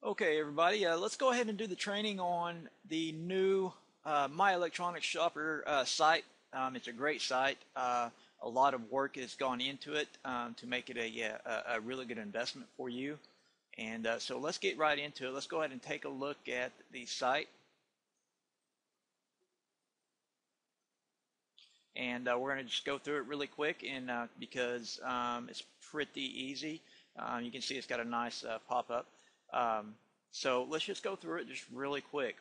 Okay, everybody, let's go ahead and do the training on the new My Electronics Shopper site. It's a great site. A lot of work has gone into it to make it a really good investment for you. And so let's get right into it. Let's go ahead and take a look at the site. And we're going to just go through it really quick, and because it's pretty easy. You can see it's got a nice pop-up. So let's just go through it just really quick.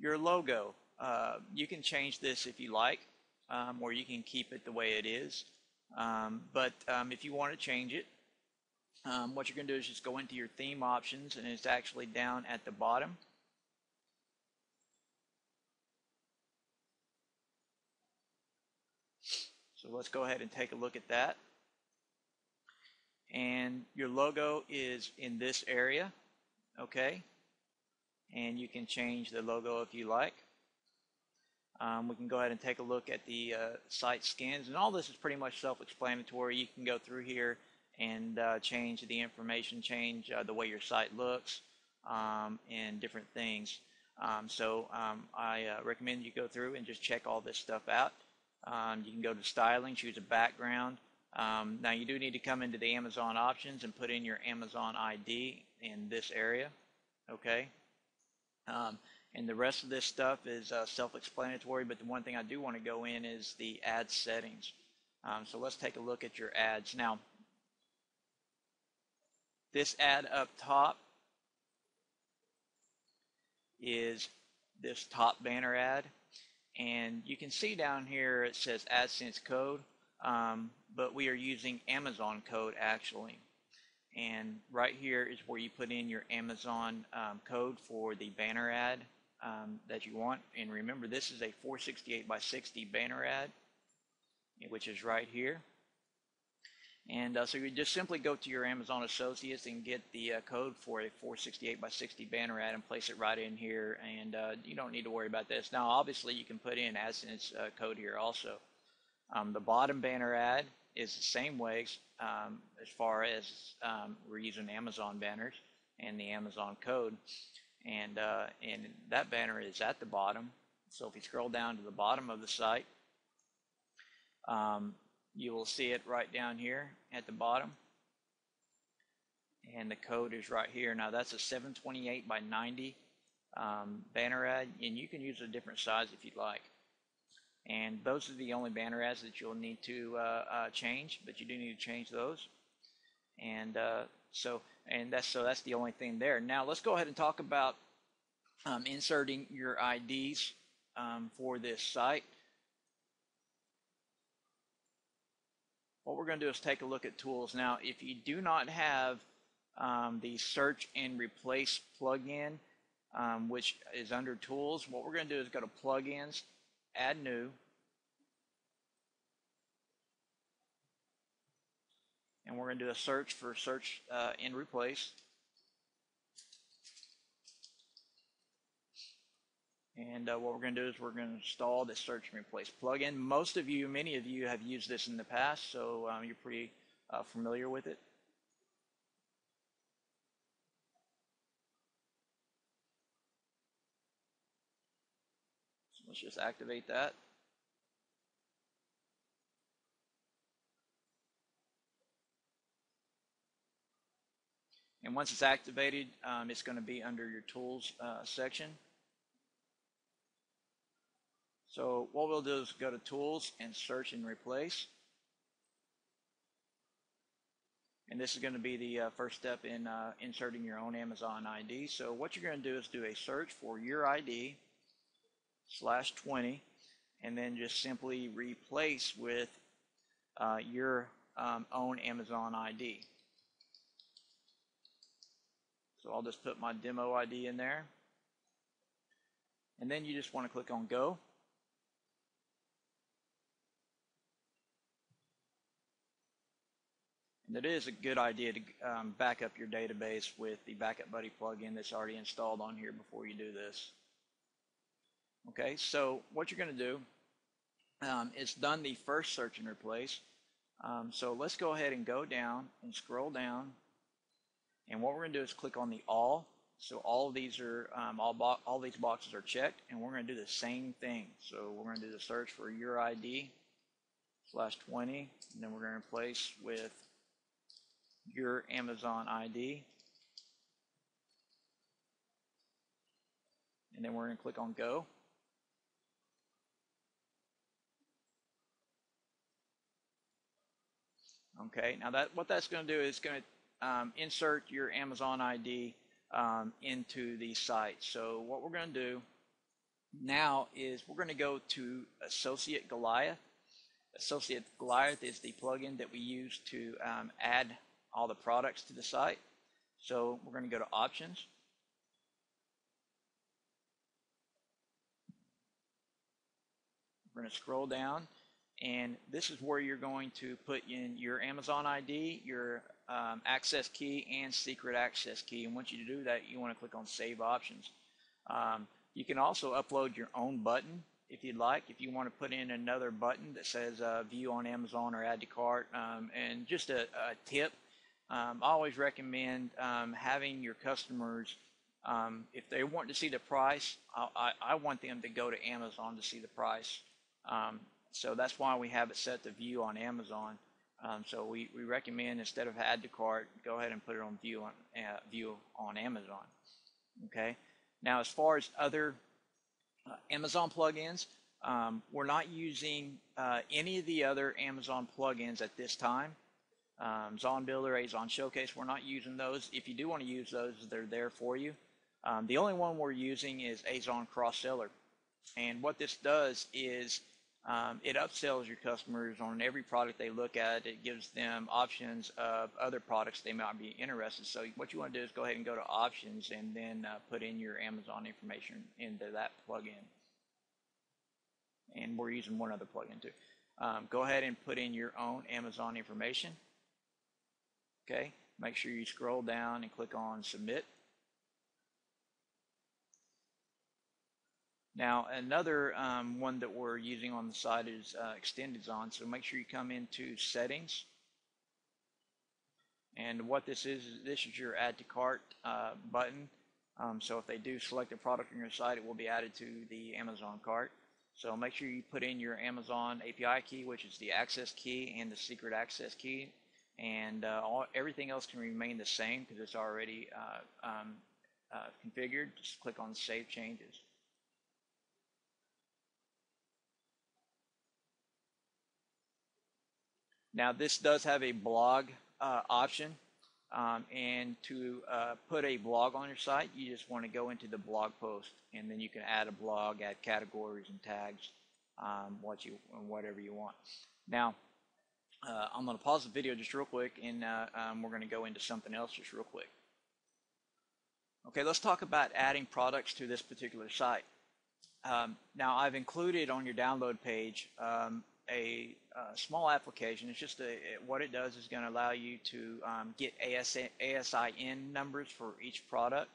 Your logo, you can change this if you like, or you can keep it the way it is. But if you want to change it, what you're going to do is just go into your theme options, and it's actually down at the bottom. So let's go ahead and take a look at that. And your logo is in this area, okay? And you can change the logo if you like. We can go ahead and take a look at the site skins, and all this is pretty much self-explanatory. You can go through here and change the information, change the way your site looks, and different things. I recommend you go through and just check all this stuff out. You can go to styling, choose a background. Now you do need to come into the Amazon options and put in your Amazon ID in this area, okay? And the rest of this stuff is self-explanatory, but the one thing I do want to go in is the ad settings. So let's take a look at your ads. Now, this ad up top is this top banner ad. And you can see down here it says AdSense code, but we are using Amazon code actually. And right here is where you put in your Amazon code for the banner ad that you want. And remember, this is a 468 by 60 banner ad, which is right here. And so you just simply go to your Amazon associates and get the code for a 468 by 60 banner ad and place it right in here, and you don't need to worry about this. Now obviously you can put in AdSense code here also. The bottom banner ad is the same way as far as we're using Amazon banners and the Amazon code, and that banner is at the bottom. So if you scroll down to the bottom of the site, you will see it right down here at the bottom, and the code is right here. Now that's a 728 by 90 banner ad, and you can use a different size if you'd like. And those are the only banner ads that you'll need to change, but you do need to change those. And that's the only thing there. Now let's go ahead and talk about inserting your IDs for this site. What we're going to do is take a look at tools. Now, if you do not have the search and replace plugin, which is under tools, what we're going to do is go to plugins, add new, and we're going to do a search for search and replace. And what we're going to do is we're going to install the search and replace plugin. Many of you have used this in the past, so you're pretty familiar with it. So let's just activate that. And once it's activated, it's going to be under your tools section. So what we'll do is go to tools and search and replace. And this is going to be the first step in inserting your own Amazon ID. So what you're going to do is do a search for your ID /20, and then just simply replace with your own Amazon ID. So I'll just put my demo ID in there. And then you just want to click on go. And it is a good idea to back up your database with the Backup Buddy plugin that's already installed on here before you do this. Okay, so what you're going to do is done the first search and replace. So let's go ahead and go down and scroll down And what we're going to do is click on the all. So all of these are all these boxes are checked, and we're going to do the same thing. So we're going to do the search for your ID /20, and then we're going to replace with your Amazon ID, and then we're going to click on go. Okay, now what that's going to do is going to insert your Amazon ID into the site. So what we're going to do now is we're going to go to Associate Goliath. Associate Goliath is the plugin that we use to add all the products to the site. So we're going to go to Options. We're going to scroll down, and this is where you're going to put in your Amazon ID, your access key, and secret access key. And once you do that, you want to click on Save Options. You can also upload your own button if you'd like. If you want to put in another button that says View on Amazon or Add to Cart. And just a tip, I always recommend having your customers, if they want to see the price, I want them to go to Amazon to see the price. So that's why we have it set to View on Amazon. So we recommend, instead of Add to Cart, go ahead and put it on View on Amazon. Okay. Now, as far as other Amazon plugins, we're not using any of the other Amazon plugins at this time. Zon Builder, Azon Showcase, we're not using those. If you do want to use those, they're there for you. The only one we're using is Azon Cross Seller. And what this does is it upsells your customers on every product they look at. It gives them options of other products they might be interested in. So what you want to do is go ahead and go to Options and then put in your Amazon information into that plugin. And we're using one other plugin too. Go ahead and put in your own Amazon information. Okay, make sure you scroll down and click on Submit. Now, another one that we're using on the site is Extended Zon. So make sure you come into Settings. And what this is your Add to Cart button. So if they do select a product on your site, it will be added to the Amazon cart. So make sure you put in your Amazon API key, which is the access key and the secret access key. And everything else can remain the same because it's already configured. Just click on Save Changes. Now, this does have a blog option, and to put a blog on your site, you just want to go into the blog post, and then you can add a blog, add categories and tags, whatever you want. Now, I'm going to pause the video just real quick, and we're going to go into something else just real quick. Okay, let's talk about adding products to this particular site. Now, I've included on your download page a small application. It's just what it does is going to allow you to get ASIN numbers for each product.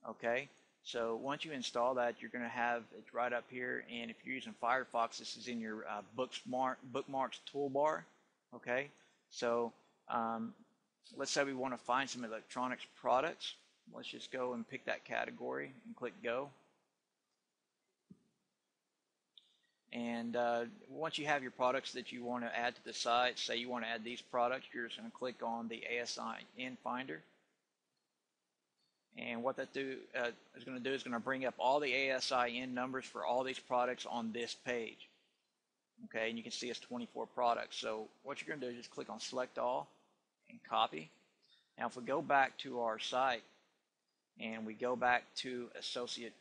Okay, so once you install that, you're going to have it right up here, and if you're using Firefox, this is in your bookmarks toolbar. Okay, so let's say we want to find some electronics products. Let's just go and pick that category and click Go. And once you have your products that you want to add to the site, say you want to add these products, you're just going to click on the ASIN Finder. And what that is going to do is going to bring up all the ASIN numbers for all these products on this page. Okay, and you can see it's 24 products. So what you're going to do is just click on Select All and Copy. Now, if we go back to our site and we go back to Associate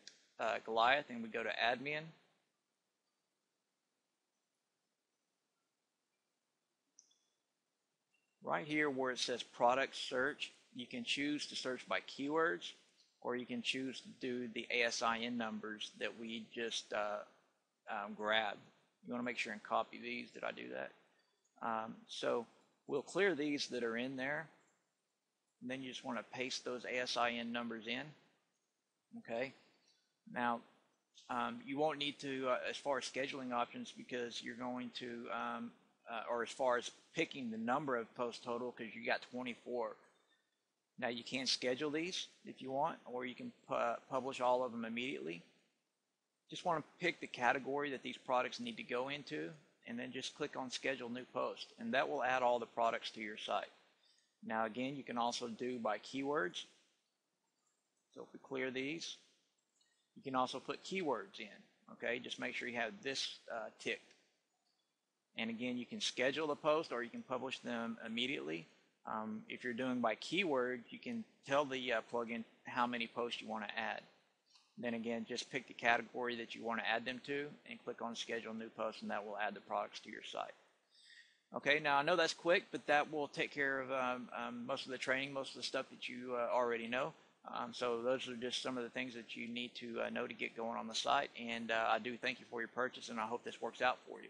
Goliath and we go to Admin, right here where it says Product Search, you can choose to search by keywords, or you can choose to do the ASIN numbers that we just grabbed. You want to make sure and copy these. Did I do that? So we'll clear these that are in there, and then you just want to paste those ASIN numbers in. Okay. Now, you won't need to, as far as scheduling options, because you're going to, or as far as picking the number of post total, because you got 24. Now you can schedule these if you want, or you can publish all of them immediately. Just want to pick the category that these products need to go into, and then just click on schedule new post, and that will add all the products to your site. Now again, you can also do by keywords. So if we clear these, you can also put keywords in. Okay, just make sure you have this ticked. And again, you can schedule the post or you can publish them immediately. If you're doing by keyword, you can tell the plugin how many posts you want to add. Then again, just pick the category that you want to add them to and click on schedule new post, and that will add the products to your site. Okay, now I know that's quick, but that will take care of most of the training, most of the stuff that you already know. So those are just some of the things that you need to know to get going on the site. And I do thank you for your purchase, and I hope this works out for you.